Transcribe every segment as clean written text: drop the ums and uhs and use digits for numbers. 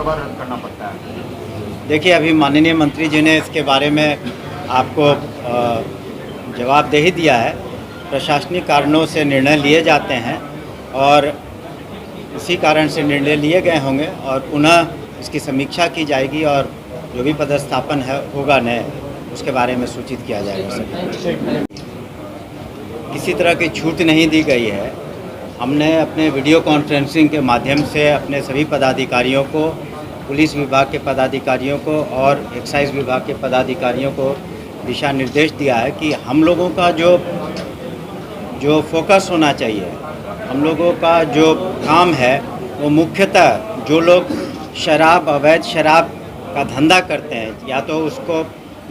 बार रद्द करना पड़ता है? देखिए, अभी माननीय मंत्री जी ने इसके बारे में आपको जवाब दे ही दिया है। प्रशासनिक कारणों से निर्णय लिए जाते हैं और इसी कारण से निर्णय लिए गए होंगे और पुनः इसकी समीक्षा की जाएगी और जो भी पदस्थापन है होगा नए, उसके बारे में सूचित किया जाएगा सभी। किसी तरह की छूट नहीं दी गई है। हमने अपने वीडियो कॉन्फ्रेंसिंग के माध्यम से अपने सभी पदाधिकारियों को, पुलिस विभाग के पदाधिकारियों को और एक्साइज विभाग के पदाधिकारियों को दिशा निर्देश दिया है कि हम लोगों का जो फोकस होना चाहिए, हम लोगों का जो काम है वो मुख्यतः जो लोग शराब, अवैध शराब का धंधा करते हैं, या तो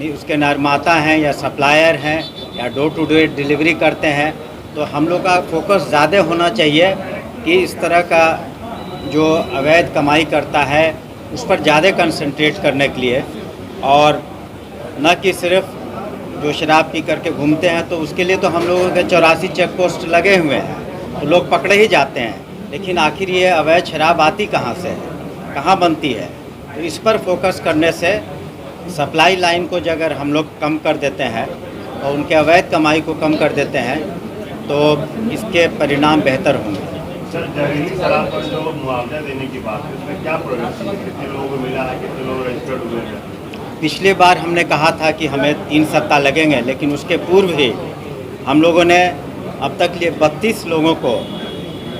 उसके निर्माता हैं या सप्लायर हैं या डोर टू डोर डिलीवरी करते हैं, तो हम लोग का फोकस ज़्यादा होना चाहिए कि इस तरह का जो अवैध कमाई करता है उस पर ज़्यादा कंसंट्रेट करने के लिए, और न कि सिर्फ जो शराब पी करके घूमते हैं तो उसके लिए तो हम लोगों के 84 चेक पोस्ट लगे हुए हैं, तो लोग पकड़े ही जाते हैं। लेकिन आखिर ये अवैध शराब आती कहाँ से है, कहाँ बनती है? तो इस पर फोकस करने से सप्लाई लाइन को अगर हम लोग कम कर देते हैं और उनके अवैध कमाई को कम कर देते हैं तो इसके परिणाम बेहतर होंगे। सर, जहरीली शराब पर जो मुआवजा देने की बात है, उसमें क्या प्रोग्रेस है? कितने लोगों को मिला है, कितने लोग रजिस्टर्ड हुए हैं? पिछली बार हमने कहा था कि हमें 3 सप्ताह लगेंगे, लेकिन उसके पूर्व ही हम लोगों ने अब तक लिए 32 लोगों को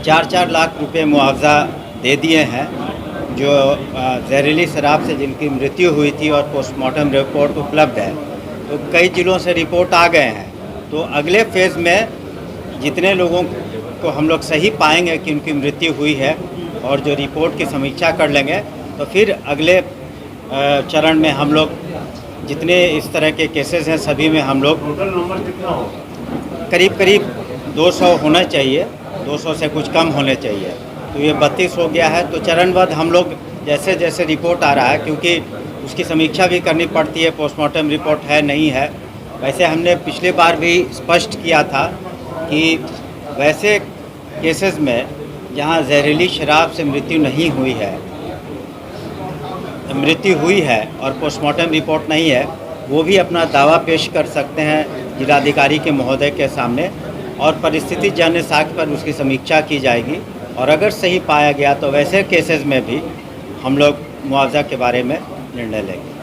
4-4 लाख रुपए मुआवजा दे दिए हैं, जो जहरीली शराब से जिनकी मृत्यु हुई थी और पोस्टमार्टम रिपोर्ट उपलब्ध है। तो कई जिलों से रिपोर्ट आ गए हैं, तो अगले फेज़ में जितने लोगों को हम लोग सही पाएंगे कि उनकी मृत्यु हुई है और जो रिपोर्ट की समीक्षा कर लेंगे, तो फिर अगले चरण में हम लोग जितने इस तरह के केसेस हैं सभी में हम लोग टोटल नंबर कितना हो? करीब 200 होना चाहिए, 200 से कुछ कम होने चाहिए। तो ये 32 हो गया है। तो चरणबद्ध हम लोग जैसे जैसे रिपोर्ट आ रहा है, क्योंकि उसकी समीक्षा भी करनी पड़ती है, पोस्टमार्टम रिपोर्ट है नहीं है। वैसे हमने पिछली बार भी स्पष्ट किया था कि वैसे केसेस में जहां जहरीली शराब से मृत्यु हुई है और पोस्टमार्टम रिपोर्ट नहीं है, वो भी अपना दावा पेश कर सकते हैं जिलाधिकारी के महोदय के सामने, और परिस्थिति जन्य साक्ष्य पर उसकी समीक्षा की जाएगी। और अगर सही पाया गया तो वैसे केसेस में भी हम लोग मुआवजा के बारे में निर्णय लेंगे।